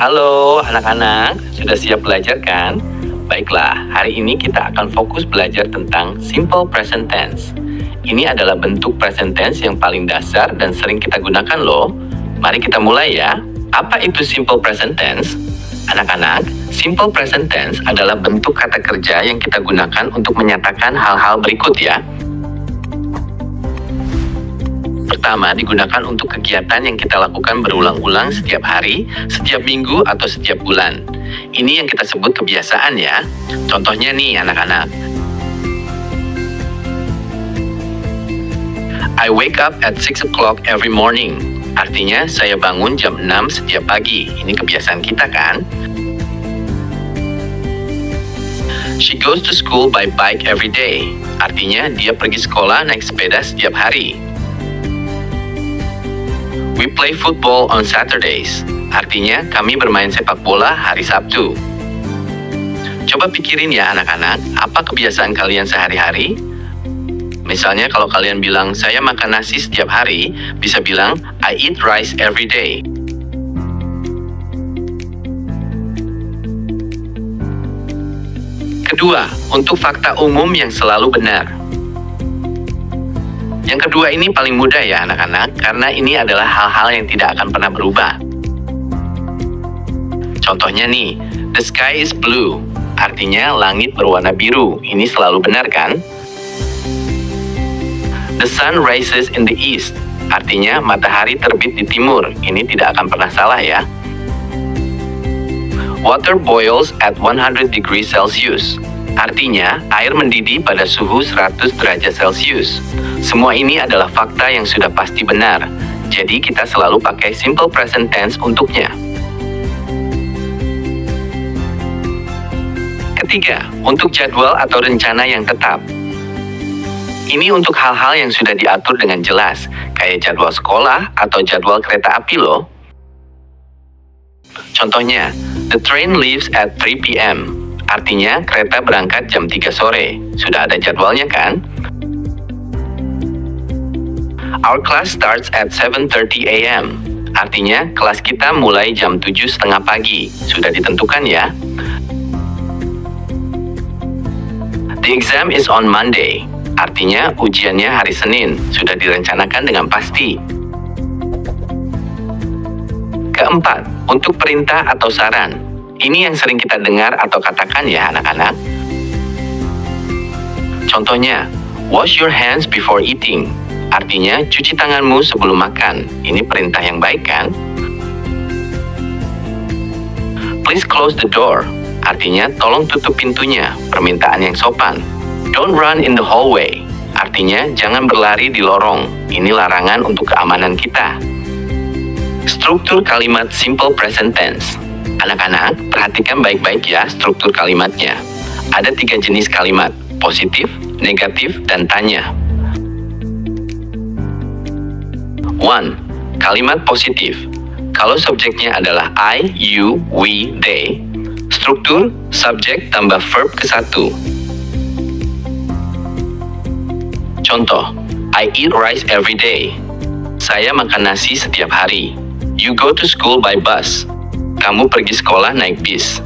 Halo anak-anak, sudah siap belajar kan? Baiklah, hari ini kita akan fokus belajar tentang simple present tense. Ini adalah bentuk present tense yang paling dasar dan sering kita gunakan loh. Mari kita mulai ya. Apa itu simple present tense? Anak-anak, simple present tense adalah bentuk kata kerja yang kita gunakan untuk menyatakan hal-hal berikut ya. Pertama, digunakan untuk kegiatan yang kita lakukan berulang-ulang setiap hari, setiap minggu, atau setiap bulan. Ini yang kita sebut kebiasaan ya. Contohnya nih anak-anak. I wake up at 6 o'clock every morning. Artinya saya bangun jam 6 setiap pagi. Ini kebiasaan kita kan? She goes to school by bike every day. Artinya dia pergi sekolah naik sepeda setiap hari. We play football on Saturdays. Artinya kami bermain sepak bola hari Sabtu. Coba pikirin ya anak-anak, apa kebiasaan kalian sehari-hari? Misalnya kalau kalian bilang, saya makan nasi setiap hari, bisa bilang, I eat rice every day. Kedua, untuk fakta umum yang selalu benar. Yang kedua ini paling mudah ya anak-anak, karena ini adalah hal-hal yang tidak akan pernah berubah. Contohnya nih, the sky is blue, artinya langit berwarna biru. Ini selalu benar kan? The sun rises in the east, artinya matahari terbit di timur. Ini tidak akan pernah salah ya. Water boils at 100 degrees Celsius. Artinya, air mendidih pada suhu 100 derajat Celcius. Semua ini adalah fakta yang sudah pasti benar. Jadi kita selalu pakai simple present tense untuknya. Ketiga, untuk jadwal atau rencana yang tetap. Ini untuk hal-hal yang sudah diatur dengan jelas, kayak jadwal sekolah atau jadwal kereta api loh. Contohnya, the train leaves at 3 p.m. Artinya, kereta berangkat jam 3 sore. Sudah ada jadwalnya kan? Our class starts at 7:30 a.m. Artinya, kelas kita mulai jam 7:30 pagi. Sudah ditentukan ya? The exam is on Monday. Artinya, ujiannya hari Senin. Sudah direncanakan dengan pasti. Keempat, untuk perintah atau saran. Ini yang sering kita dengar atau katakan ya anak-anak. Contohnya, wash your hands before eating. Artinya, cuci tanganmu sebelum makan. Ini perintah yang baik kan? Please close the door. Artinya, tolong tutup pintunya. Permintaan yang sopan. Don't run in the hallway. Artinya, jangan berlari di lorong. Ini larangan untuk keamanan kita. Struktur kalimat simple present tense. Anak-anak, perhatikan baik-baik ya struktur kalimatnya. Ada 3 jenis kalimat, positif, negatif, dan tanya. 1. Kalimat positif. Kalau subjeknya adalah I, you, we, they, struktur subjek tambah verb ke-1. Contoh, I eat rice every day. Saya makan nasi setiap hari. You go to school by bus. Kamu pergi sekolah naik bis.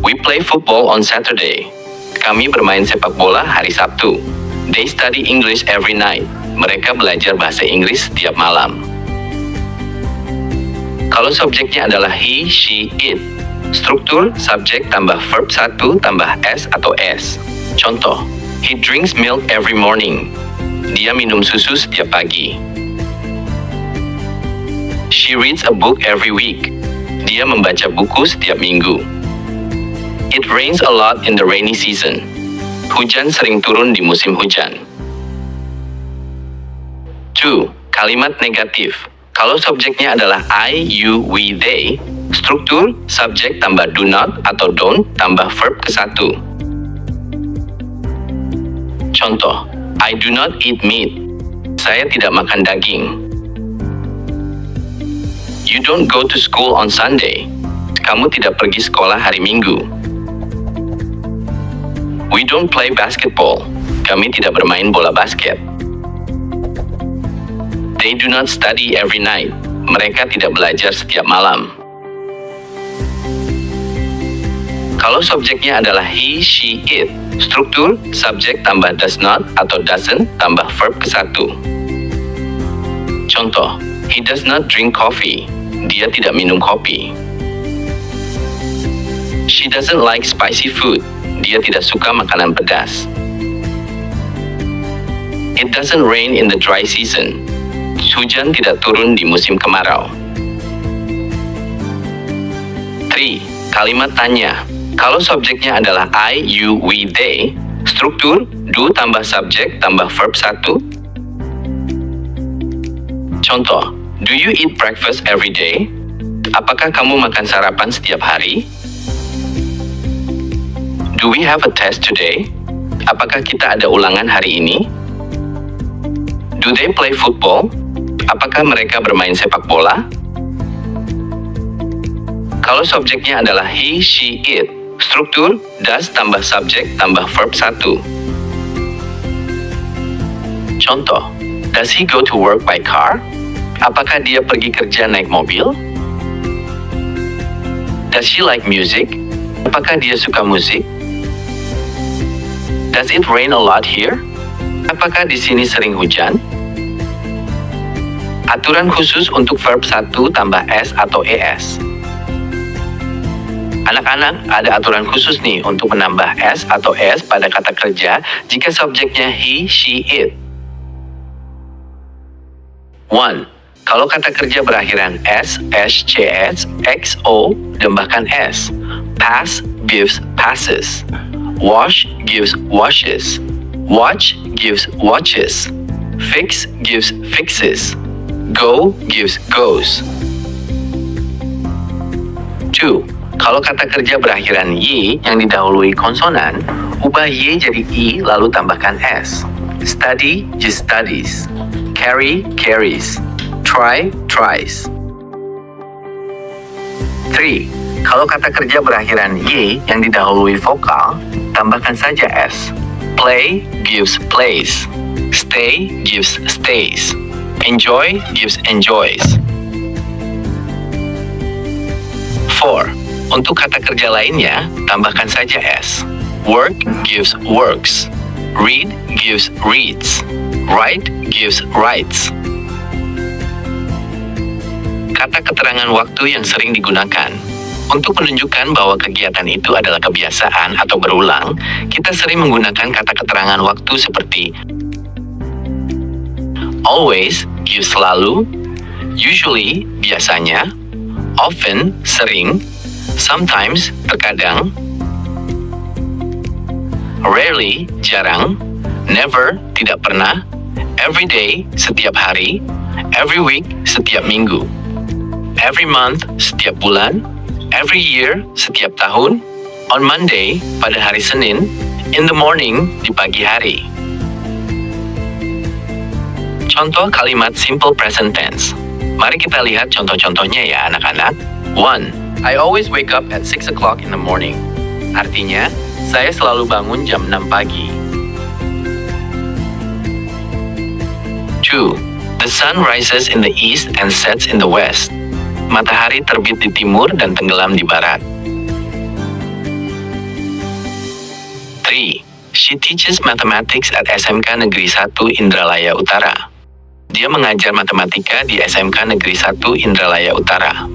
We play football on Saturday. Kami bermain sepak bola hari Sabtu. They study English every night. Mereka belajar bahasa Inggris setiap malam. Kalau subjeknya adalah he, she, it, struktur subjek tambah verb 1 tambah s atau s. Contoh, he drinks milk every morning. Dia minum susu setiap pagi. She reads a book every week. Dia membaca buku setiap minggu. It rains a lot in the rainy season. Hujan sering turun di musim hujan. 2. Kalimat negatif. Kalau subjeknya adalah I, you, we, they, struktur subjek tambah do not atau don't tambah verb ke-1. Contoh, I do not eat meat. Saya tidak makan daging. You don't go to school on Sunday. Kamu tidak pergi sekolah hari Minggu. We don't play basketball. Kami tidak bermain bola basket. They do not study every night. Mereka tidak belajar setiap malam. Kalau subjeknya adalah he, she, it, struktur subjek tambah does not atau doesn't tambah verb ke-1. Contoh, he does not drink coffee. Dia tidak minum kopi. She doesn't like spicy food. Dia tidak suka makanan pedas. It doesn't rain in the dry season. Hujan tidak turun di musim kemarau. 3. Kalimat tanya. Kalau subjeknya adalah I, you, we, they, struktur do tambah subjek tambah verb 1. Contoh, do you eat breakfast every day? Apakah kamu makan sarapan setiap hari? Do we have a test today? Apakah kita ada ulangan hari ini? Do they play football? Apakah mereka bermain sepak bola? Kalau subjeknya adalah he, she, it, struktur does tambah subjek tambah verb 1. Contoh, does he go to work by car? Apakah dia pergi kerja naik mobil? Does she like music? Apakah dia suka musik? Does it rain a lot here? Apakah di sini sering hujan? Aturan khusus untuk verb 1 tambah s atau es. Anak-anak, ada aturan khusus nih untuk menambah s atau s pada kata kerja jika subjeknya he, she, it. 1. Kalau kata kerja berakhiran s, cs, xo, tambahkan s. Pass gives passes. Wash gives washes. Watch gives watches. Fix gives fixes. Go gives goes. 2. Kalau kata kerja berakhiran y yang didahului konsonan, ubah y jadi i lalu tambahkan s. Study just studies. Carry carries. Try tries. 3. Kalau kata kerja berakhiran y yang didahului vokal, tambahkan saja s. Play gives plays. Stay gives stays. Enjoy gives enjoys. 4. Untuk kata kerja lainnya, tambahkan saja s. Work gives works. Read gives reads. Write gives writes. Kata keterangan waktu yang sering digunakan. Untuk menunjukkan bahwa kegiatan itu adalah kebiasaan atau berulang, kita sering menggunakan kata keterangan waktu seperti always gives selalu, usually biasanya, often sering, sometimes terkadang, rarely jarang, never tidak pernah, every day setiap hari, every week setiap minggu, every month setiap bulan, every year setiap tahun, on Monday pada hari Senin, in the morning di pagi hari. Contoh kalimat simple present tense. Mari kita lihat contoh-contohnya ya anak-anak. 1. I always wake up at 6 o'clock in the morning. Artinya, saya selalu bangun jam 6 pagi. 2. The sun rises in the east and sets in the west. Matahari terbit di timur dan tenggelam di barat. 3. She teaches mathematics at SMK Negeri 1 Indralaya Utara. Dia mengajar matematika di SMK Negeri 1 Indralaya Utara.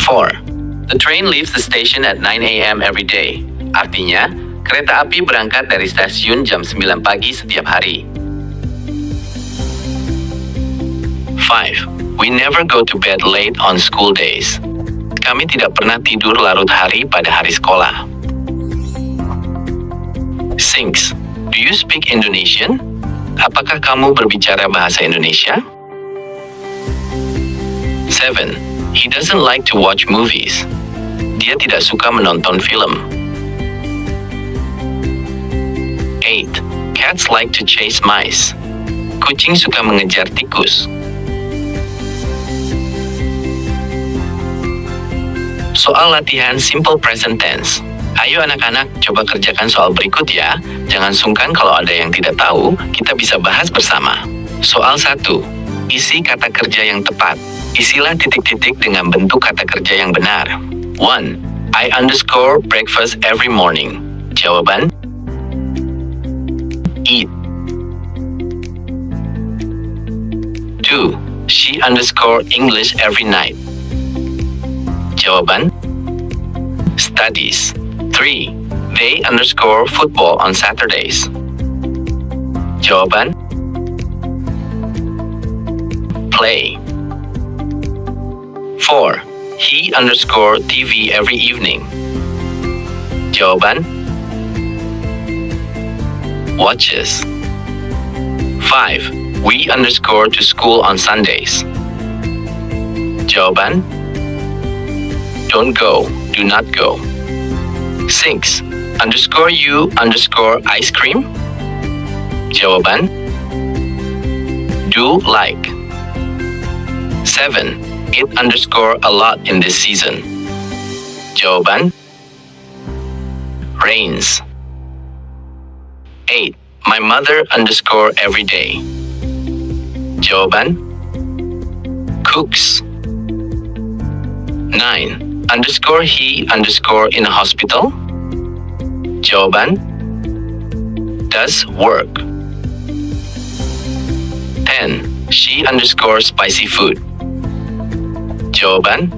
4. The train leaves the station at 9 a.m. every day. Artinya, kereta api berangkat dari stasiun jam 9 pagi setiap hari. 5. We never go to bed late on school days. Kami tidak pernah tidur larut hari pada hari sekolah. 6. Do you speak Indonesian? Apakah kamu berbicara bahasa Indonesia? 7. He doesn't like to watch movies. Dia tidak suka menonton film. 8. Cats like to chase mice. Kucing suka mengejar tikus. Soal latihan simple present tense. Ayo anak-anak, coba kerjakan soal berikut ya. Jangan sungkan kalau ada yang tidak tahu, kita bisa bahas bersama. Soal 1. Isi kata kerja yang tepat. Isilah titik-titik dengan bentuk kata kerja yang benar. 1. I underscore breakfast every morning. Jawaban: eat. 2. She underscore English every night. Jawaban: studies. 3. They underscore football on Saturdays. Jawaban: play. 4. He underscore TV every evening. Jawaban: watches. 5. We underscore to school on Sundays. Jawaban: don't go, do not go. 6. Underscore you underscore ice cream. Jawaban: do like. 7. It underscore a lot in this season. Jawaban: rains. 8. My mother underscore every day. Jawaban: cooks. 9. Underscore he underscore in a hospital. Jawaban: does work. 10. She underscore spicy food. Jawaban: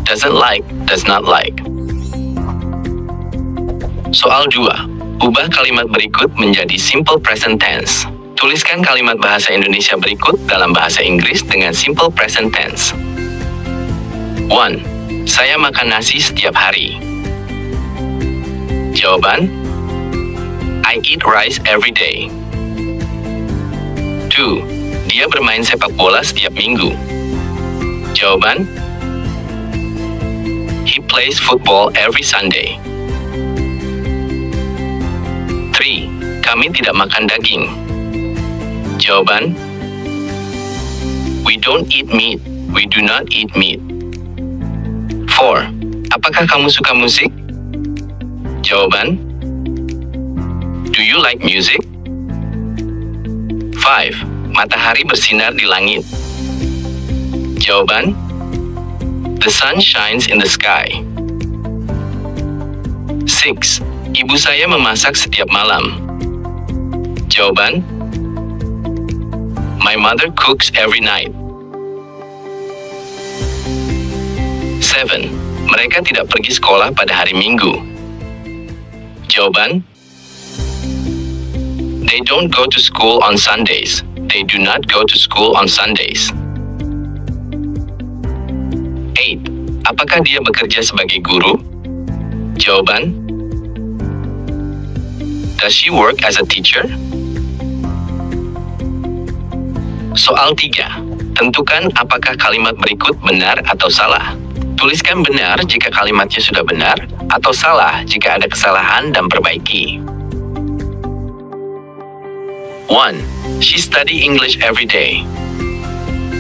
doesn't like, does not like. Soal 2. Ubah kalimat berikut menjadi simple present tense. Tuliskan kalimat bahasa Indonesia berikut dalam bahasa Inggris dengan simple present tense. 1. Saya makan nasi setiap hari. Jawaban: I eat rice every day. 2. Dia bermain sepak bola setiap minggu. Jawaban: he plays football every Sunday. 3. Kami tidak makan daging. Jawaban: we don't eat meat. We do not eat meat. 4. Apakah kamu suka musik? Jawaban: do you like music? 5. Matahari bersinar di langit. Jawaban: the sun shines in the sky. 6. Ibu saya memasak setiap malam. Jawaban: my mother cooks every night. 7. Mereka tidak pergi sekolah pada hari Minggu. Jawaban: they don't go to school on Sundays. They do not go to school on Sundays. 8. Apakah dia bekerja sebagai guru? Jawaban: does she work as a teacher? Soal 3. Tentukan apakah kalimat berikut benar atau salah. Tuliskan benar jika kalimatnya sudah benar, atau salah jika ada kesalahan dan perbaiki. 1. She study English every day.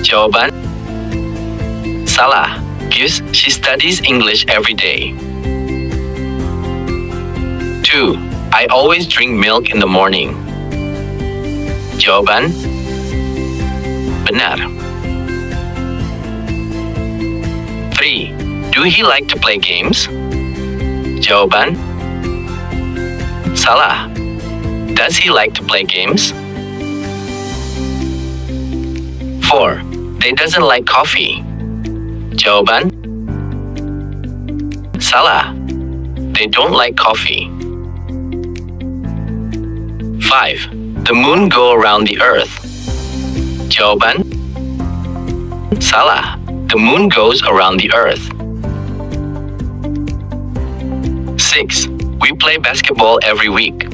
Jawaban: salah. Yes, she studies English every day. 2. I always drink milk in the morning. Jawaban: benar. 3. Do he like to play games? Jawaban: salah. Does he like to play games? 4. They doesn't like coffee. Jawaban: salah. They don't like coffee. 5. The moon go around the earth. Jawaban: salah. The moon goes around the earth. 6. We play basketball every week.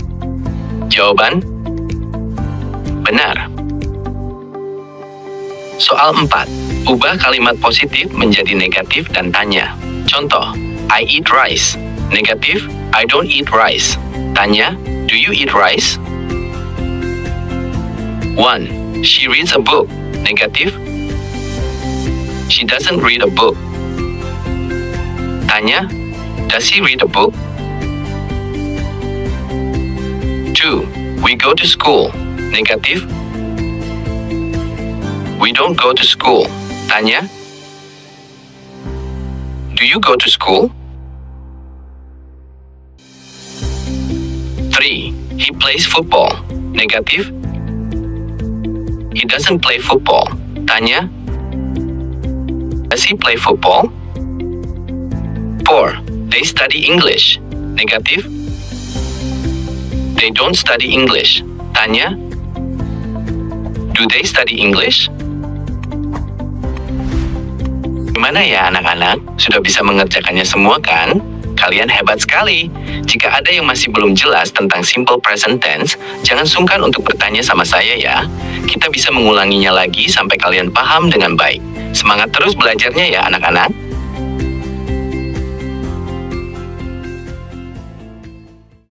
Jawaban: benar. Soal 4. Ubah kalimat positif menjadi negatif dan tanya. Contoh, I eat rice. Negatif, I don't eat rice. Tanya, do you eat rice? 1. She reads a book. Negatif, she doesn't read a book. Tanya, does he read a book? 2. We go to school. Negatif, We don't go to school. Tanya. Do you go to school? 3. He plays football. Negatif. He doesn't play football. Tanya. Does he play football? 4. They study English. Negatif. They don't study English. Tanya. Do they study English? Gimana ya anak-anak? Sudah bisa mengerjakannya semua kan? Kalian hebat sekali. Jika ada yang masih belum jelas tentang simple present tense, jangan sungkan untuk bertanya sama saya ya. Kita bisa mengulanginya lagi sampai kalian paham dengan baik. Semangat terus belajarnya ya anak-anak.